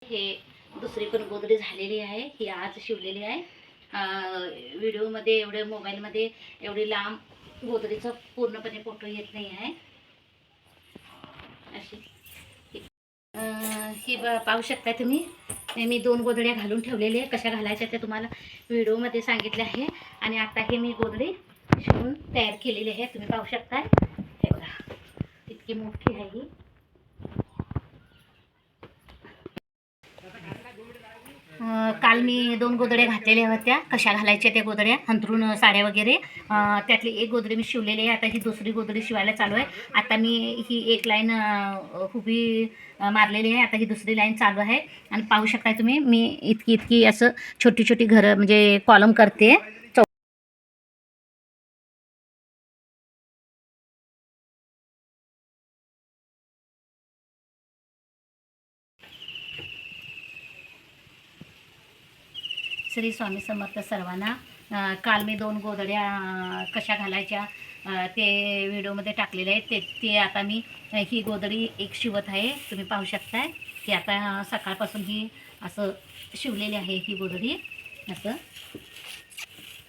हे दुसरी पण गोदडी झालेली आहे, ही आज शिवलेली आहे. व्हिडिओमध्ये मोबाईलमध्ये एवढी लांब गोदडीचा पूर्णपणे फोटो येत नाही आहे. अशी ही पाहू शकता तुम्ही. मी 2 गोदड्या घालून ठेवलेल्या आहे. कशा घालायच्या ते तुम्हाला व्हिडिओमध्ये सांगितले आहे. आणि आता हे मी गोदडी शिवून तयार केलेली आहे. तुम्ही पाहू शकता. हे बघा, इतकी मोठी आहे ही. काल मी 2 गोदड्या घातलेल्या होत्या. कशा घालायच्या त्या गोदड्या, अंथरूण साड्या वगैरे. त्यातली एक गोदडी मी शिवलेली आहे. आता ही दुसरी गोदडी शिवायला चालू आहे. आता मी ही एक लाईन उभी मारलेली आहे. आता ही दुसरी लाईन चालू आहे. आणि पाहू शकता तुम्ही, मी इतकी असं छोटी छोटी घरं म्हणजे कॉलम करते. श्री स्वामी समर्थ सर्वांना. काल मी 2 गोदड्या कशा घालायच्या ते व्हिडिओमध्ये टाकलेले आहेत. ते आता मी ही गोदडी एक शिवत आहे. तुम्ही पाहू शकताय की आता सकाळपासून ही असं शिवलेली आहे ही गोदडी असं.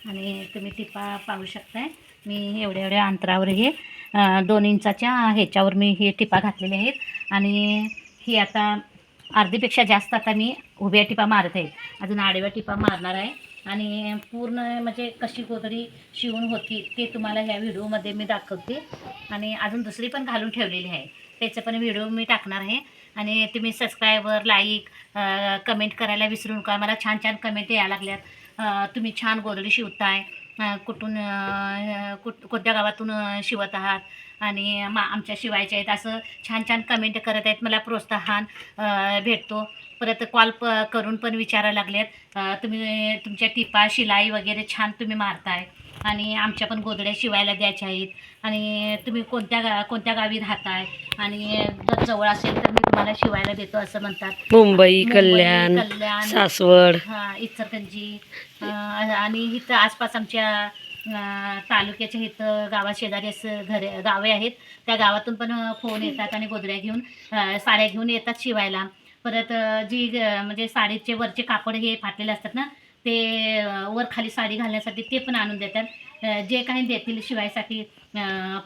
आणि तुम्ही टिपा पाहू शकताय. मी एवढ्या अंतरावर हे 2 इंचाच्या ह्याच्यावर मी हे टिपा घातलेले आहेत. आणि ही आता अर्धीपेक्षा जास्त आता मी उभ्या टिपा मारत आहे. अजून आडव्या टिपा मारणार आहे. आणि पूर्ण म्हणजे कशी गोदडी शिवून होती ते तुम्हाला ह्या व्हिडिओमध्ये मी दाखवते. आणि अजून दुसरी पण घालून ठेवलेली आहे, त्याचं पण व्हिडिओ मी टाकणार आहे. आणि तुम्ही सबस्क्राईबर, लाईक, कमेंट करायला विसरू नका. मला छान छान कमेंट यायला लागल्यात. तुम्ही छान गोदडी शिवताय, कुठून कोणत्या गावातून शिवत आहात आणि आमच्या शिवायच्या आहेत, असं छान छान कमेंट करत आहेत. मला प्रोत्साहन भेटतो. परत कॉल करून पण विचारायला लागलेत, तुम्ही तुमच्या टिपा शिलाई वगैरे छान तुम्ही मारताय आणि आमच्या पण गोदड्या शिवायला द्यायच्या आहेत. आणि तुम्ही कोणत्या गावी राहताय आणि जर जवळ असेल तर मी तुम्हाला शिवायला देतो असं म्हणतात. मुंबई, कल्याण, सासवड, इचलकरंजी आणि इथं आसपास आमच्या तालुक्याच्या इथं गावाशेजारी असं गावे आहेत. त्या गावातून पण फोन येतात आणि गोदड्या घेऊन साड्या घेऊन येतात शिवायला. परत म्हणजे साडीचे वरचे कापड हे फाटलेले असतात ना, ते वर खाली साडी घालण्यासाठी ते पण आणून देतात. जे काही देतील शिवायसाठी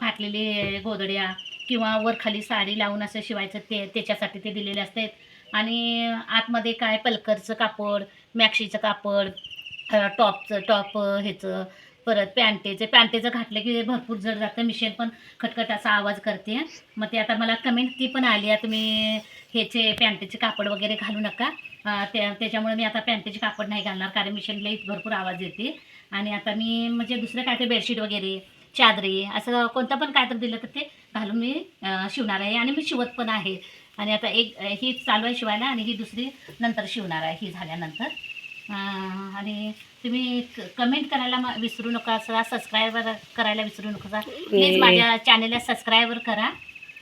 फाटलेली गोदड्या किंवा वर खाली साडी लावून असं शिवायचं त्याच्यासाठी ते दिलेले असतात. आणि आतमध्ये काय पलकरचं कापड, मॅक्सीचं कापड, टॉप ह्याचं, परत पॅन्टेचं घातलं की भरपूर जड जातं. मिशेल पण खटखट असा आवाज करते. मग ते आता मला कमेंट ती पण आली आहे, तुम्ही ह्याचे पॅन्टेचे कापड वगैरे घालू नका. त्याच्यामुळे मी आता पॅन्टेचे कापड नाही घालणार, कारण मिशेलला भरपूर आवाज येते. आणि आता मी म्हणजे दुसरं काय ते बेडशीट वगैरे, चादरी असं कोणतं पण काय तर दिलं तर ते घालून मी शिवणार आहे. आणि मी शिवत पण आहे. आणि आता ही चालू आहे शिवायला आणि ही दुसरी नंतर शिवणार आहे ही झाल्यानंतर. आणि तुम्ही कमेंट करायला विसरू नका. सबस्क्राईबर करायला विसरू नका. प्लीज माझ्या चॅनलला सबस्क्राईबर करा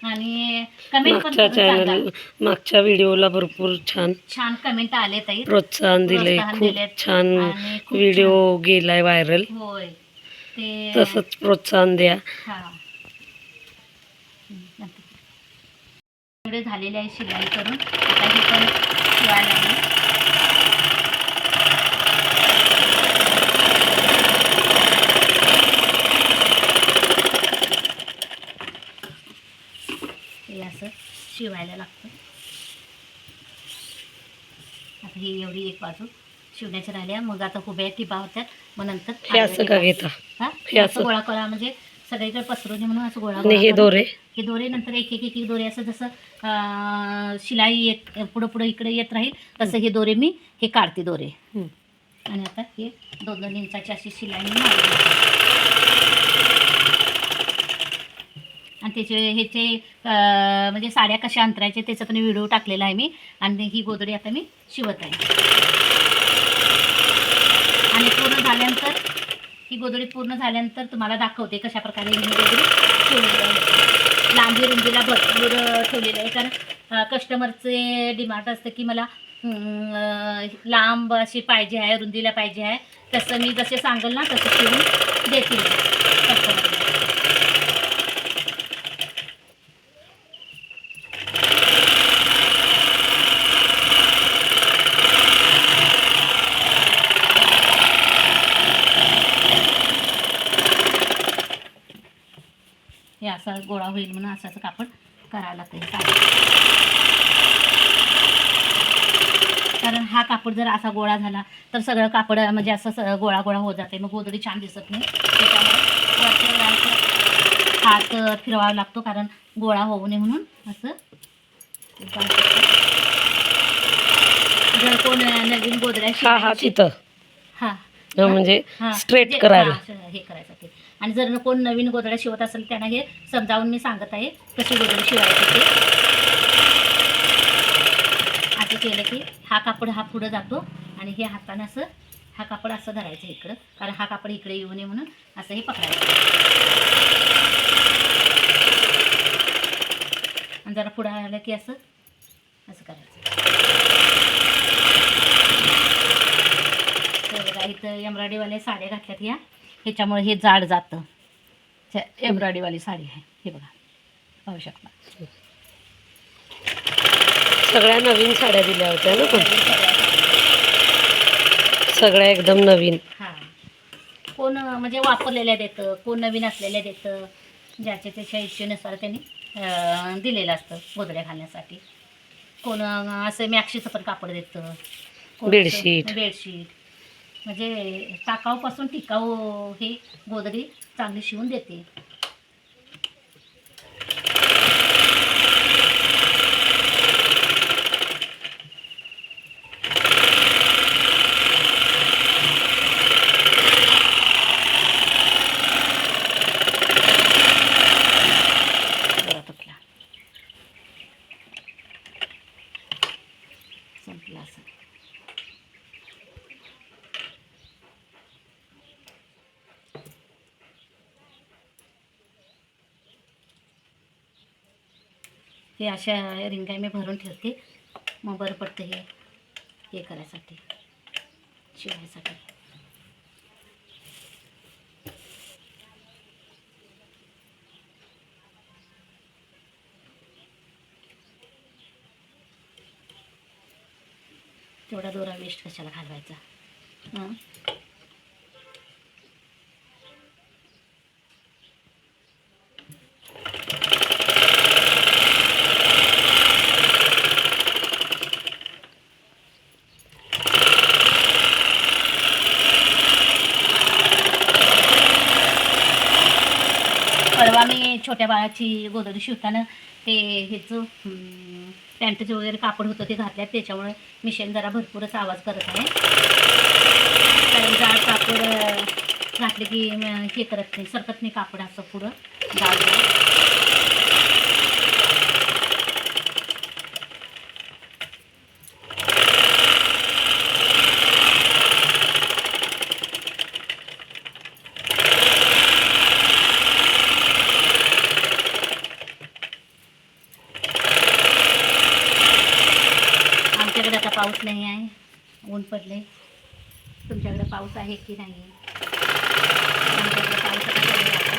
आणि कमेंट पण करून. मागच्या व्हिडिओला भरपूर छान कमेंट आले ताई, प्रोत्साहन दिले. खूप छान व्हिडिओ गेलाय व्हायरल. होय, ते तसंच प्रोत्साहन द्या. एवढे झालेले आहे शिलाई करून. आता हे पण शिवायला आहे. हे असं शिवायला लागतं. आता ही एवढी एक बाजू शिवण्याच्या राहिल्या. मग आता उभ्या टिपा होत्यात. मग नंतर हे असं का घेता? हे असं गोळा करा म्हणजे सगळीकडे पसरून म्हणून असं गोळा. हे दोरे नंतर एक दोरे असं जसं शिलाई पुढं इकडे येत राहील तसं हे दोरे मी काढते दोरे. आणि आता हे 2-2 इंचाची अशी शिलाई मारली. आणि ह्याचे म्हणजे साड्या कशा अंतरायचे त्याचा पण व्हिडिओ टाकलेला आहे मी. आणि ही गोदडी आता मी शिवत आहे. आणि ही गोदडी पूर्ण झाल्यानंतर तुम्हाला दाखवते कशा प्रकारे ही गोदडी शिवलेली आहे. लांबी रुंदीला भरपूर ठेवलेलं आहे, कारण कस्टमरचे डिमांड असतं की मला लांब अशी पाहिजे आहे, रुंदीला पाहिजे आहे. तसं मी जसे सांगेल ना तसं शिवून देतील कस्टमरला. असा गोळा होईल म्हणून असं कापड करावं लागतं कारण हा कापड जर असा गोळा झाला तर सगळं कापड म्हणजे असं गोळा गोळा होत जाते, मग गोधडी छान दिसत नाही. त्याच्यामुळे हात फिरवावा लागतो कारण गोळा होऊ नये म्हणून. असं जर कोण नवीन गोधड्या तिथं हा म्हणजे हा स्ट्रेट म्हणजे करायला हे करायचं ते. आणि जर कोण नवीन गोधड्या शिवत असेल त्यांना हे समजावून मी सांगत आहे कशी गोधडी शिवायची ते. असं केलं की हा कापड हा पुढं जातो आणि हे हातानं असं हा कापड असं धरायचं इकडं, कारण हा कापड इकडे येऊ नये म्हणून असं हे पकडायचं. आणि जरा पुढं आलं की असं असं करायचं. तर बघा इथं एम्ब्रॉयडरीवाल्या साड्या घातल्यात या, ह्याच्यामुळे हे जाड जातं. एम्ब्रॉयडरीवाली साडी आहे हे बघा, पाहू शकता. सगळ्या नवीन साड्या दिल्या होत्या ना पण सगळ्या एकदम नवीन. हां, कोण म्हणजे वापरलेल्या देतं, कोण नवीन असलेल्या देतं, ज्याच्या त्याच्या इच्छेनुसार त्यांनी दिलेलं असतं गोधड्या घालण्यासाठी. कोण असं मॅक्शीचं पण कापड देतं, बेडशीट म्हणजे टाकाऊपासून टिकाऊ हे गोधडी चांगली शिवून देते. संपला असं. हे अशा रिंगाई मी भरून ठेवते, मग बरं पडतं हे करायसाठी, शिवायसाठी. तेवढा दोरा वेस्ट कशाला घालवायचा. परवा मी छोट्या बाळाची गोधडी शिवताना ते ह्याचं पॅन्टचं वगैरे कापड होतं ते घातल्यात, त्याच्यामुळे मिशन जरा भरपूरच आवाज करत आहे. कारण जाड कापड घातले की हे करत नाही, सरकत नाही कापड असं पुढं जाड. आमच्याकडे आता पाऊस नाही आहे, ऊन पडले. तुमच्याकडे पाऊस आहे की नाही? आमच्याकडे पाऊस आता कमी आहे.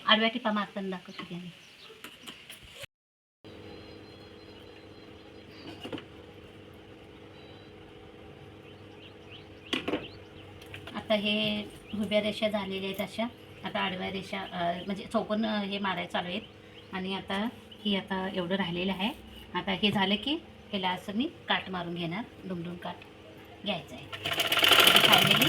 आडव्या टिपा मारताना दाखवतो की आम्ही. आता हे उभ्या रेषा झालेल्या आहेत अशा. आता आडव्या रेषा म्हणजे चौकोन हे मारायला चालू आहेत. आणि आता आता एवढं राहिलेलं आहे. आता हे झालं की ह्याला असं मी काट मारून घेणार, 2-2 काट घ्यायचं आहे. फायनली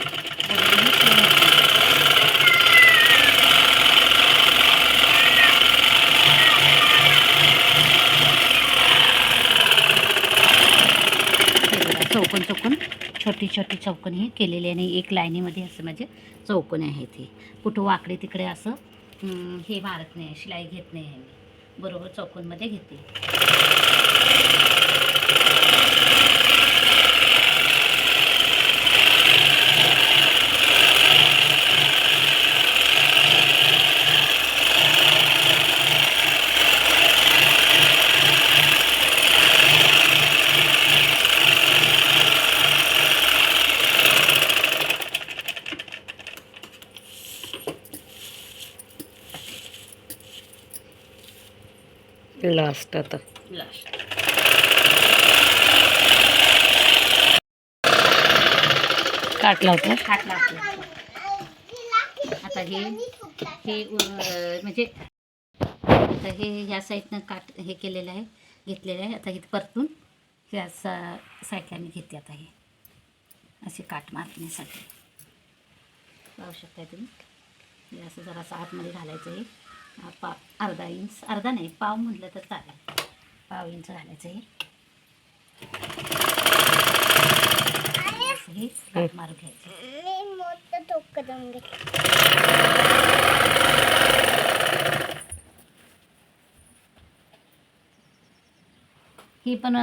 चौकोन छोटी चौकोन हे केलेले आणि एक लाईनीमध्ये असं म्हणजे चौकोन आहे. ते कुठं वाकडे तिकडे असं हे मारत नाही, शिलाई घेत नाही आहे मी, बरोबर चौकोनमध्ये घेते. लास्ट आता लास्ट काट लावतो. काट लावते. आता हे म्हणजे आता हे ह्या साईडनं काट हे केलेलं आहे, घेतलेलं आहे. आता हे परतून ह्या साईडला मी घेते. आता हे असे काट मारण्यासाठी पाहू शकताय तुम्ही. हे असं जरासं आतमध्ये घालायचं आहे. अर्धा इंच, अर्धा नाही पाव म्हटलं तर चालेल, पाव इंच घालायचं आहे. असं हे काट मारून घ्यायचं. ही पण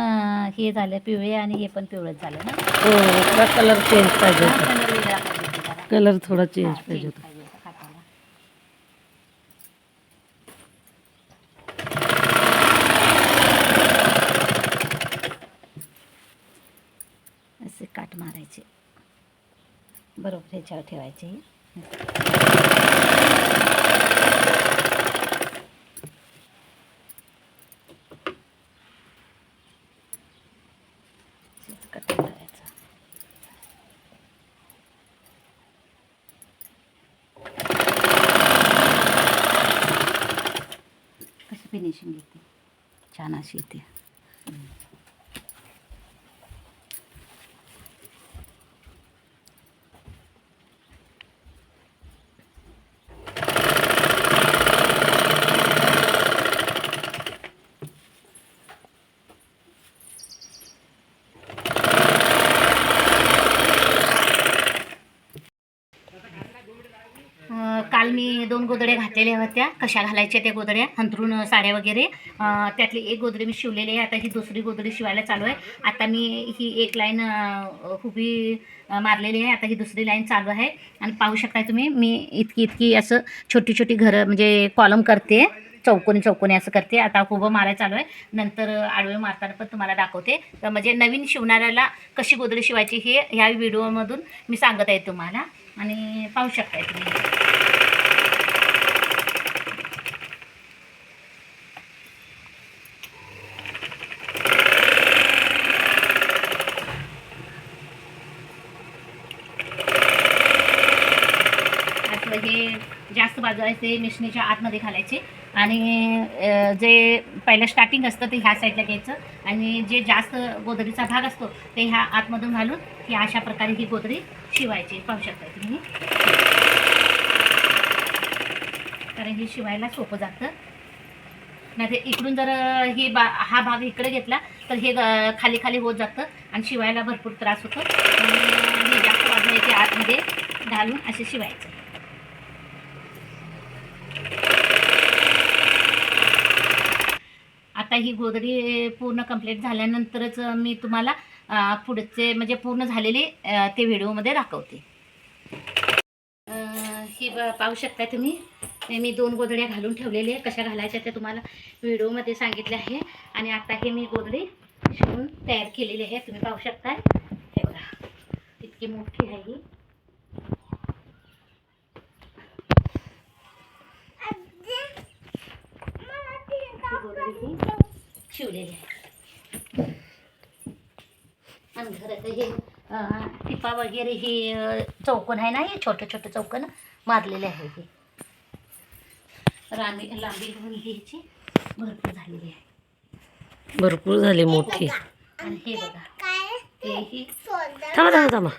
हे झालं पिवळे आणि हे पण पिवळंच झालं ना. थोडा कलर चेंज पाहिजे हा, होता. कलर वेगळा पाहिजे होता जरा. कलर थोडा हा, चेंज पाहिजे होता. पाहिजे होता काटाला. असे काट मारायचे बरोबर ह्याच्यावर ठेवायचे. कटिंग करायचं. कशी फिनिशिंग येते, छान अशी येते. काल मी 2 गोधड्या घातलेल्या होत्या. कशा घालायच्या त्या गोधड्या, अंथरूण साड्या वगैरे. त्यातली एक गोधडी मी शिवलेली आहे. आता ही दुसरी गोधडी शिवायला चालू आहे. आता मी ही एक लाईन उभी मारलेली आहे. आता ही दुसरी लाईन चालू आहे. आणि पाहू शकताय तुम्ही, मी इतकी असं छोटी छोटी घरं म्हणजे कॉलम करते, चौकोनी असं करते. आता उभं मारायला चालू आहे. नंतर आडवे मारताना पण तुम्हाला दाखवते. तर म्हणजे नवीन शिवणाऱ्याला कशी गोधडी शिवायची हे ह्या व्हिडिओमधून मी सांगत आहे तुम्हाला. आणि पाहू शकताय तुम्ही. हे जास्त बाजू आहे ते मिशनीच्या आतमध्ये घालायचे. आणि जे पहिलं स्टार्टिंग असतं ते ह्या साईडला घ्यायचं. आणि जे जास्त गोधडीचा भाग असतो ते ह्या आतमधून घालून ही अशा प्रकारे ही गोधडी शिवायची. पाहू शकता तुम्ही. कारण ही शिवायला सोपं जातं. नाही ते इकडून जर हा भाग इकडे घेतला तर हे खाली खाली होत जातं आणि शिवायला भरपूर त्रास होतो. हे जास्त बाजू आहे ते आतमध्ये घालून असे शिवायचं. आता ही गोधडी पूर्ण कंप्लीट झाल्यानंतरच मी तुम्हाला पुढचे म्हणजे पूर्ण झालेले ते व्हिडिओमध्ये दाखवते. ही पाहू शकता तुम्ही, मी 2 गोधड्या घालून ठेवलेल्या आहे. कशा घालायच्या ते तुम्हाला व्हिडिओमध्ये सांगितले आहे. आणि आता हे मी गोधडी शिवून तयार केलेली आहे. तुम्ही पाहू शकता. हे बघा इतकी मोठी आहे ही. शिवलेली आहे. आणि घरात हे टिपा वगैरे ही चौकोन आहे ना, हे छोटे छोटे चौकोन मारलेले आहे. हे लांबी ह्याची भरपूर झालेली आहे. भरपूर झाली मोठी. आणि हे बघा हे थांबा.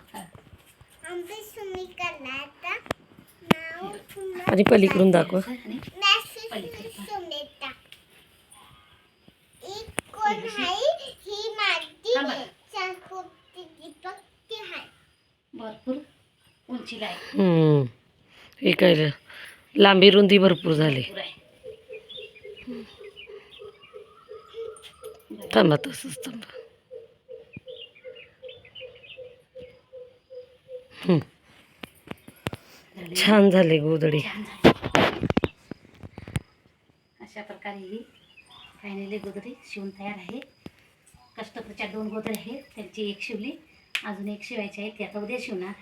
आणि पलीकडून दाखव. भरपूर उंचीला आहे. हे काय लांबी रुंदी भरपूर झाली. थांबा तसंच थांबा. छान झाली गोधडी. अशा प्रकारे ही फायनली गोधडी शिवून तयार आहे. कष्टपूरच्या 2 गोधड्या आहेत, त्यांची एक शिवली, अजून एक शिवायची आहे. ती आता उद्या शिवणार.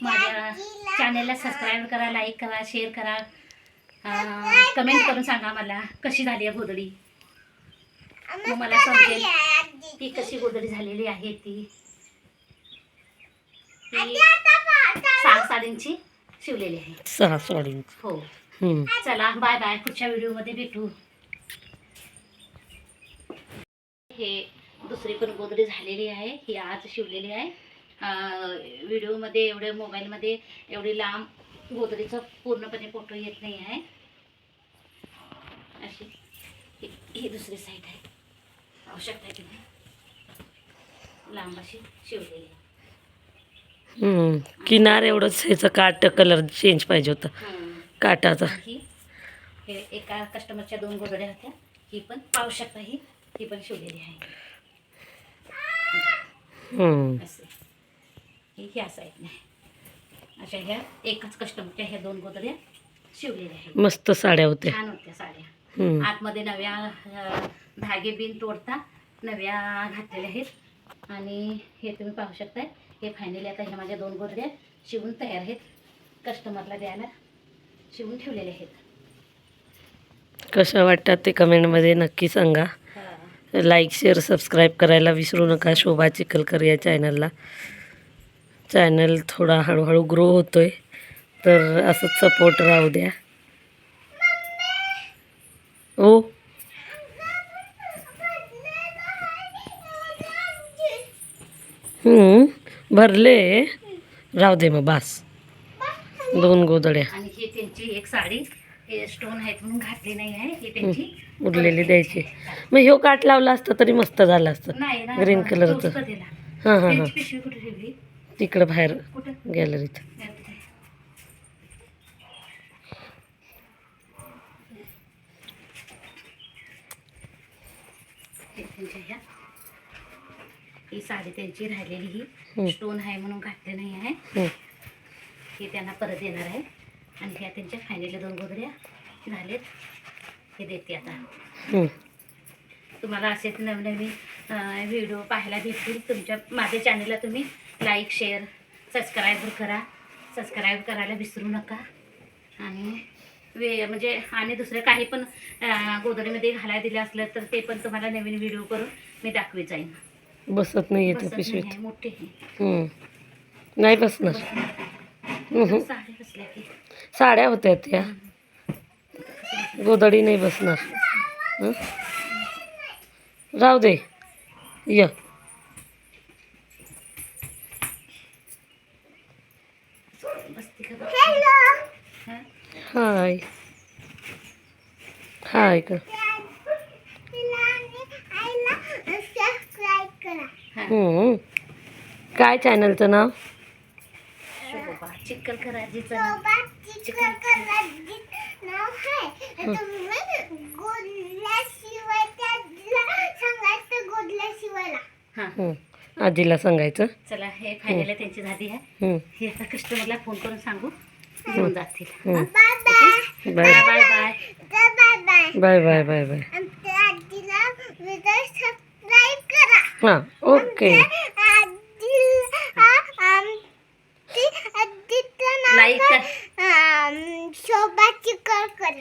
माझ्या चॅनलला सबस्क्राईब करा, लाईक करा, शेअर करा, कमेंट करून सांगा मला कशी झाली आहे गोधडी. मग मला समजेल. ही कशी गोदडी झालेली आहे ती सहा साडींची शिवलेली आहे. 6 साडी. हो. हम्म. चला बाय बाय, पुढच्या व्हिडिओमध्ये भेटू. हे दुसरी पण गोदडी झालेली आहे, ही आज शिवलेली आहे. व्हिडिओमध्ये एवढे मोबाईलमध्ये एवढी लांब गोदडीचा पूर्णपणे फोटो येत नाही आहे. अशी ही दुसरी साईड आहे, पाहू शकता की नाही, लांब अशी शिवलेली आहे. किनार एवढंच ह्याचं काट कलर चेंज पाहिजे होतं काटाचा. ही हे एका कस्टमरच्या 2 गोदड्या होत्या, ही पण पाहू शकता, ही पण शिवलेली आहे. असे ही ह्या साईड नाही, अशा ह्या एकाच कस्टमरच्या ह्या 2 गोदड्या शिवलेल्या आहेत. मस्त साड्या होत्या, छान होत्या साड्या. आतमध्ये नव्या धागे बिन तोडता नव्या घातलेल्या आहेत. आणि हे तुम्ही पाहू शकताय, हे फायनली आता ह्या माझ्या 2 गोदड्या शिवून तयार आहेत, कस्टमरला द्यायला शिवून ठेवलेले आहेत. कशा वाटतात ते कमेंटमध्ये नक्की सांगा. लाईक शेअर सबस्क्राईब करायला विसरू नका शोभा चिखलकर या चॅनलला. चॅनल थोडा हळूहळू ग्रो होतोय, तर असंच सपोर्ट राहू द्या. हो भरले, राहू दे मग बास. 2 गोदड्या आणि ही त्यांची एक साडी, हे स्टोन आहेत म्हणून घातली नाही आहे, ही त्यांची उरलेली द्यायची. मग ह्यो काट लावला असता तरी मस्त झालं असतं, नाही ना, ग्रीन कलरचं. तोच तर दिला. हां हां हां, त्यांची पिशवी कुठे ठेवली? तिकडं बाहेर कुठं? गॅलरीत. त्यांच्या ह्या ही साडी त्यांची राहिलेली, ही स्टोन आहे म्हणून घातले नाही आहे, हे त्यांना परत येणार आहे. आणि ह्या त्यांच्या फायनली 2 गोदड्या झालेत, हे देते आता. तुम्हाला असेच नवनवीन व्हिडिओ पाहायला भेटतील. तुमच्या माझ्या चॅनलला तुम्ही लाईक शेअर सबस्क्राईब करायला विसरू नका. आणि म्हणजे आणि दुसरं काही पण गोदडीमध्ये घालायला दिलं असलं तर ते पण तुम्हाला नवीन व्हिडिओ करून मी दाखवीत जाईन. बसत नाही येते बसत पिशवीत. नाही आहे, मोठी आहे. नाही बसणार. साड्या बसल्या की साड्या होत्या त्या, गोदडी नाही बसणार. राहू दे. य बसते का? हाय हाय का. काय चॅनलचं नाव? शोभा चिखलकराजीचं आजीला सांगायचं. चला हे फायनल त्यांची झाली आहे. हे आता कस्टमरला फोन करून सांगू, घेऊन जातील. Bye bye bye bye bye bye bye. हां ओके. लाईक शोभा चिखलकर.